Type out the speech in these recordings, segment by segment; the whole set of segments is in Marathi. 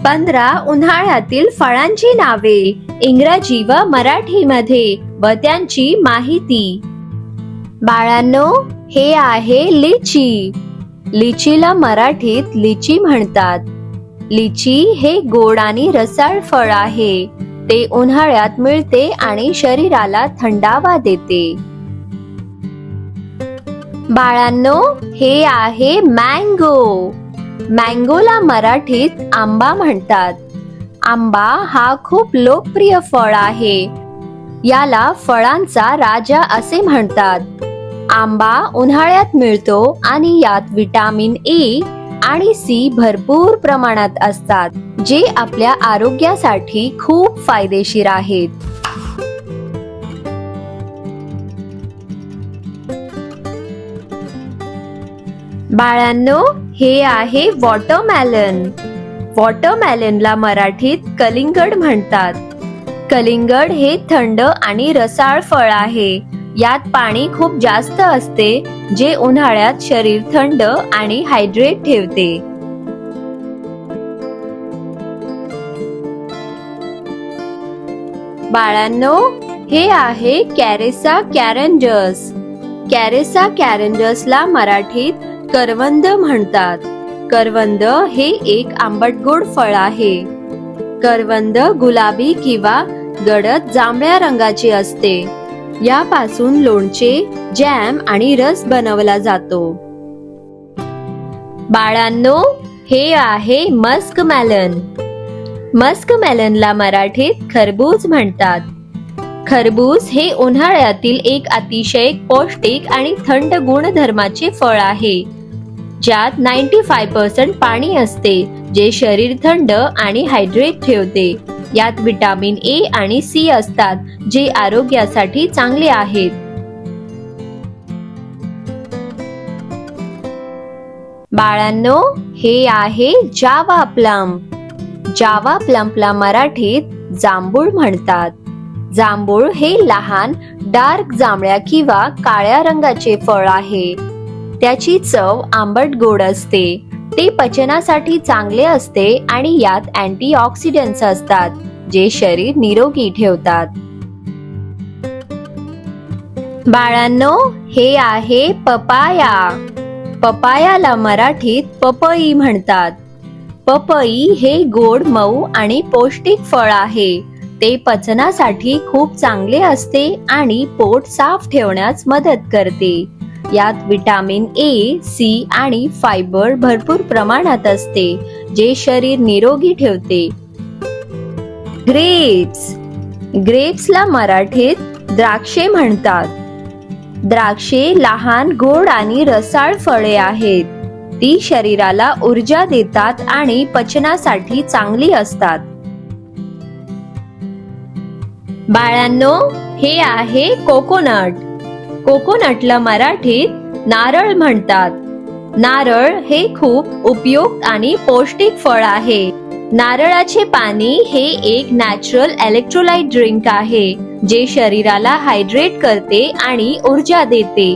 15 उन्हाळ्यातील फळांची नावे इंग्रजी व मराठीमध्ये व त्यांची माहिती. बाळांनो, हे आहे लिची. लिचीला मराठीत लिची म्हणतात. लिची हे गोड आणि रसाळ फळ आहे. ते उन्हाळ्यात मिळते आणि शरीराला थंडावा देते. बाळांनो, हे आहे मँगो. मँगोला मराठीत आंबा म्हणतात. आंबा हा खूप लोकप्रिय फळ आहे. याला फळांचा राजा असे म्हणतात. आंबा उन्हाळ्यात मिळतो आणि यात विटामिन ए आणि सी भरपूर प्रमाणात असतात, जे आपल्या आरोग्यासाठी खूप फायदेशीर आहेत. बाळांनो, हे आहे वॉटरमेलन. वॉटरमेलनला मराठीत कलिंगड म्हणतात. कलिंगड हे थंड आणि रसाळ फळ आहे. यात पाणी खूप जास्त असते, जे उन्हाळ्यात शरीर थंड आणि हायड्रेट ठेवते. बाळांनो, हे आहे कॅरेसा कॅरेंजस. कॅरेसा कॅरेंजसला मराठीत करवंद म्हणतात. करवंद हे एक आंबटगोड फळ आहे. करवंद गुलाबी किंवा गडद जांभळ्या रंगाचे असते. यापासून लोणचे, जॅम आणि रस बनवला जातो. बाळांनो, हे आहे मस्कमेलन. मस्कमेलनला मराठीत खरबूज म्हणतात. खरबूज हे उन्हाळ्यातील एक अतिशय पौष्टिक आणि थंड गुणधर्माचे फळ आहे. ज्यात 95% पाणी असते, जे शरीर थंड आणि हायड्रेट ठेवते. यात विटामिन ए आणि सी असतात, जे आरोग्यासाठी चांगले आहेत. बाळांनो, हे आहे जावा प्लम. जावा प्लमला मराठीत जांभूळ म्हणतात. जांभूळ हे लहान डार्क जांभळ्या किंवा काळ्या रंगाचे फळ आहे. त्याची चव आंबट गोड असते. ते पचनासाठी चांगले असते आणि यात अँटीऑक्सिडंट्स असतात, जे शरीर निरोगी ठेवतात. बाळांनो, हे आहे पपाया. पपायाला मराठीत पपई म्हणतात. पपई हे गोड, मऊ आणि पौष्टिक फळ आहे. ते पचनासाठी खूप चांगले असते आणि पोट साफ ठेवण्यास मदत करते. यात विटामिन ए, सी आणि फायबर भरपूर प्रमाणात असते, जे शरीर निरोगी ठेवते. ग्रेप्स. ग्रेप्सला मराठीत द्राक्षे म्हणतात. द्राक्षे लहान, गोड आणि रसाळ फळे आहेत. ती शरीराला ऊर्जा देतात आणि पचनासाठी चांगली असतात. बाळांनो, हे आहे कोकोनट. कोकोनटला मराठीत नारळ म्हणतात. नारळ हे खूप उपयुक्त आणि पौष्टिक फळ आहे. नारळाचे पाणी हे एक नॅचरल इलेक्ट्रोलाइट ड्रिंक आहे, जे शरीराला हायड्रेट करते आणि ऊर्जा देते.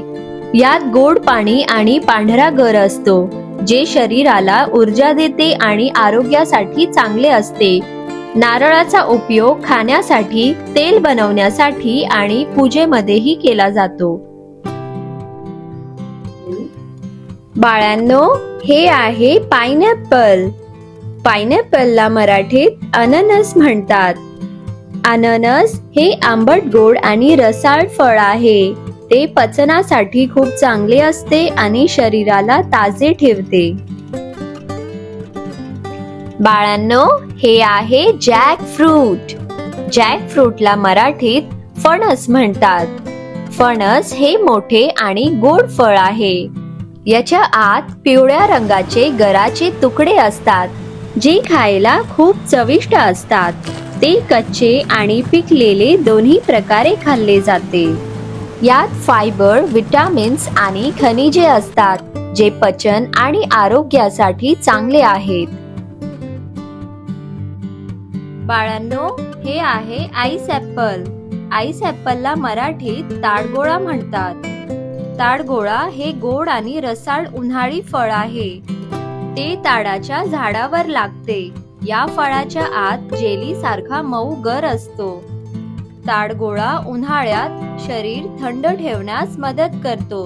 यात गोड पाणी आणि पांढरा गर असतो, जे शरीराला ऊर्जा देते आणि आरोग्यासाठी चांगले असते. नारळाचा उपयोग खाण्यासाठी, तेल बनवण्यासाठी आणि पूजेमध्येही केला जातो. बाळांनो, हे आहे पायनॅपल. पायनॅपलला मराठीत अननस म्हणतात. अननस हे आंबट गोड आणि रसाळ फळ आहे. ते पचनासाठी खूप चांगले असते आणि शरीराला ताजे ठेवते. बाळांनो, हे आहे जॅकफ्रूट. जॅकफ्रूटला मराठीत फणस म्हणतात. फणस हे मोठे आणि गोड फळ आहे. याच्या आत पिवळ्या रंगाचे गराचे तुकडे असतात, जे खायला खूप चविष्ट असतात. ते कच्चे आणि पिकलेले दोन्ही प्रकारे खाल्ले जाते. यात फायबर, विटामिन्स आणि खनिजे असतात, जे पचन आणि आरोग्यासाठी चांगले आहेत. बाळांनो, हे आहे आईस ॲपल. आईस ॲपलला मराठीत ताडगोळा म्हणतात. ताडगोळा हे गोड आणि रसाळ उन्हाळी फळ आहे. ते ताडाच्या झाडावर लागते. या फळाच्या आत जेली सारखा मऊ गर असतो. ताडगोळा उन्हाळ्यात शरीर थंड ठेवण्यास मदत करतो.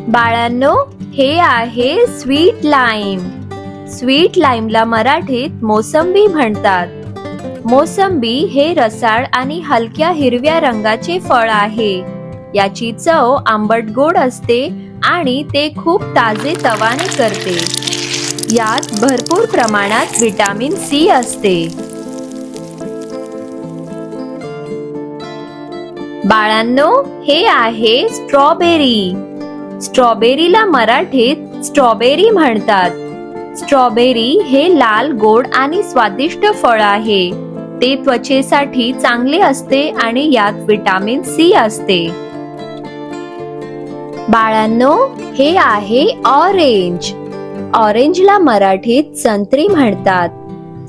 बाळांनो, हे आहे स्वीट लाईम. स्वीट लाईमला मराठीत मोसंबी म्हणतात. मोसंबी हे रसाळ आणि हलक्या हिरव्या रंगाचे फळ आहे. याची चव आंबट गोड असते आणि ते खूप ताजेतवाने करते. यात भरपूर प्रमाणात विटॅमिन सी असते. बाळांनो, हे आहे स्ट्रॉबेरी. स्ट्रॉबेरीला मराठीत स्ट्रॉबेरी म्हणतात. स्ट्रॉबेरी हे लाल गोड आणि स्वादिष्ट फळ आहे. ते त्वचेसाठी चांगले असते आणि यात विटॅमिन सी असते. बाळांनो, हे आहे ऑरेंज. ऑरेंजला मराठीत संत्री म्हणतात.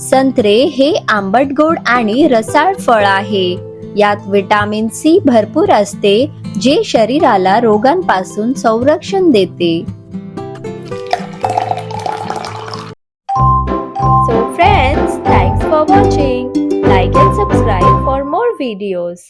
संत्रे हे आंबट गोड आणि रसाळ फळ आहे. यात विटॅमिन सी भरपूर असते, जे शरीराला रोगांपासून संरक्षण देते. So friends, thanks for watching. Like and subscribe for more videos.